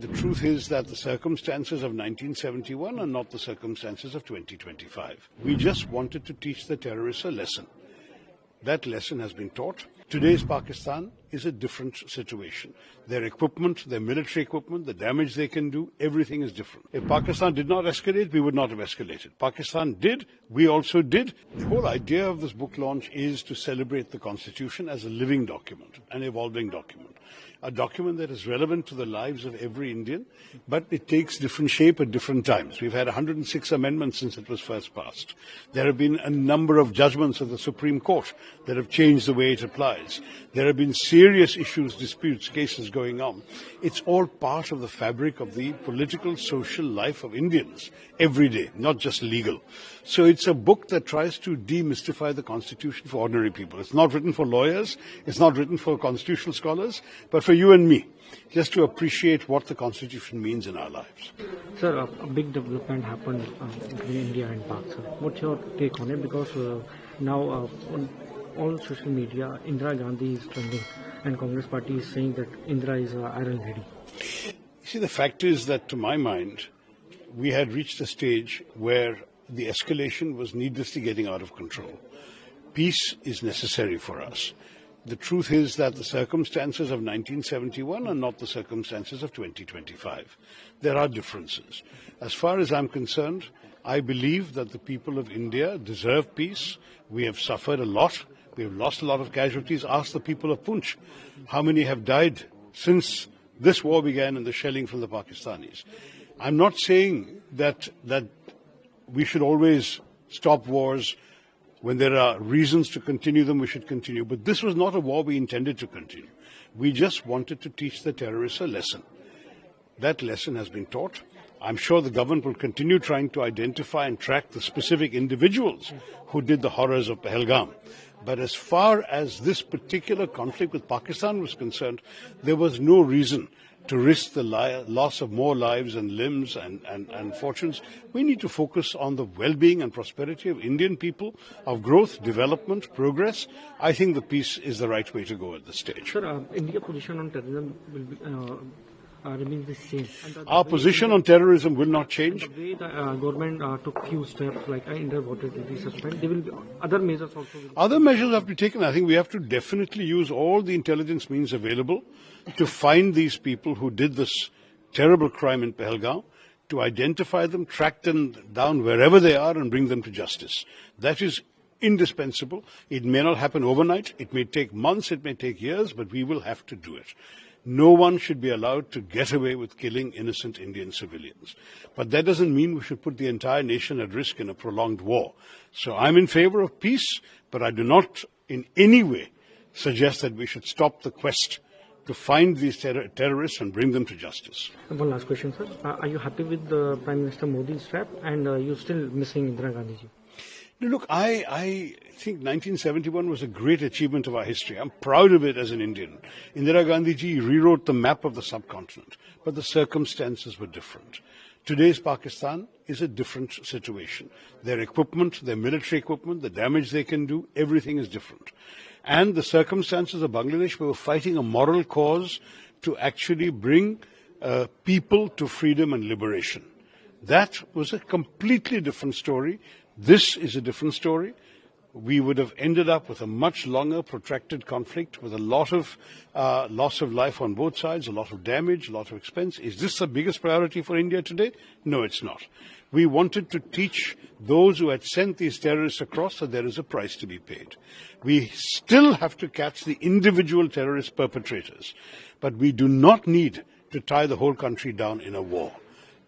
The truth is that the circumstances of 1971 are not the circumstances of 2025. We just wanted to teach the terrorists a lesson. That lesson has been taught. Today's Pakistan is a different situation. Their equipment, their military equipment, the damage they can do, everything is different. If Pakistan did not escalate, we would not have escalated. Pakistan did, we also did. The whole idea of this book launch is to celebrate the Constitution as a living document, an evolving document. A document that is relevant to the lives of every Indian, but it takes different shape at different times. We've had 106 amendments since it was first passed. There have been a number of judgments of the Supreme Court that have changed the way it applies. There have been serious issues, disputes, cases going on. It's all part of the fabric of the political, social life of Indians every day, not just legal. So it's a book that tries to demystify the Constitution for ordinary people. It's not written for lawyers, it's not written for constitutional scholars, but for you and me, just to appreciate what the Constitution means in our lives. Sir, a big development happened between India and Pak, sir. What's your take on it? Because now on all social media, Indira Gandhi is trending and Congress party is saying that Indira is iron lady. You see, the fact is that to my mind, we had reached a stage where the escalation was needlessly getting out of control. Peace is necessary for us. The truth is that the circumstances of 1971 are not the circumstances of 2025. There are differences. As far as I'm concerned, I believe that the people of India deserve peace. We have suffered a lot. We have lost a lot of casualties. Ask the people of Poonch how many have died since this war began and the shelling from the Pakistanis. I'm not saying that we should always stop wars. When there are reasons to continue them, we should continue. But this was not a war we intended to continue. We just wanted to teach the terrorists a lesson. That lesson has been taught. I'm sure the government will continue trying to identify and track the specific individuals who did the horrors of Pahalgam. But as far as this particular conflict with Pakistan was concerned, there was no reason to risk the loss of more lives and limbs and fortunes. We need to focus on the well-being and prosperity of Indian people, of growth, development, progress. I think the peace is the right way to go at this stage. Sir, India's position on terrorism will be, remain the same. Our position on terrorism will not change. The way the government took few steps like inter-voted will be suspended, there will be other measures also. Other measures have to be taken. I think we have to definitely use all the intelligence means available to find these people who did this terrible crime in Pahalgam, to identify them, track them down wherever they are and bring them to justice. That is indispensable. It may not happen overnight. It may take months, it may take years, but we will have to do it. No one should be allowed to get away with killing innocent Indian civilians. But that doesn't mean we should put the entire nation at risk in a prolonged war. So I'm in favor of peace, but I do not in any way suggest that we should stop the quest to find these terrorists and bring them to justice. One last question, sir. Are you happy with the Prime Minister Modi's rap and you're still missing Indira Gandhi ji? Look, I think 1971 was a great achievement of our history. I'm proud of it as an Indian. Indira Gandhi ji rewrote the map of the subcontinent, but the circumstances were different. Today's Pakistan is a different situation. Their equipment, their military equipment, the damage they can do, everything is different. And the circumstances of Bangladesh, we were fighting a moral cause to actually bring people to freedom and liberation. That was a completely different story. This is a different story. We would have ended up with a much longer, protracted conflict with a lot of loss of life on both sides, a lot of damage, a lot of expense. Is this the biggest priority for India today? No, it's not. We wanted to teach those who had sent these terrorists across that there is a price to be paid. We still have to catch the individual terrorist perpetrators, but we do not need to tie the whole country down in a war.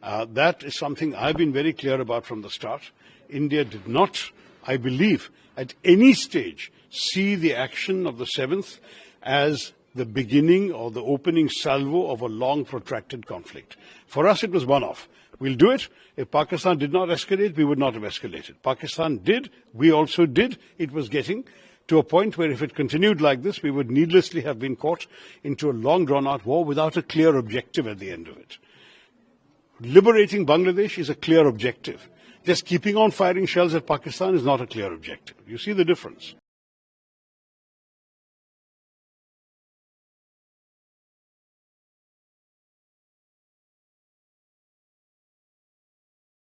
That is something I've been very clear about from the start. India did not, I believe, at any stage see the action of the 7th as the beginning or the opening salvo of a long protracted conflict. For us, it was one-off. We'll do it. If Pakistan did not escalate, we would not have escalated. Pakistan did. We also did. It was getting to a point where if it continued like this, we would needlessly have been caught into a long drawn-out war without a clear objective at the end of it. Liberating Bangladesh is a clear objective. Just keeping on firing shells at Pakistan is not a clear objective. You see the difference.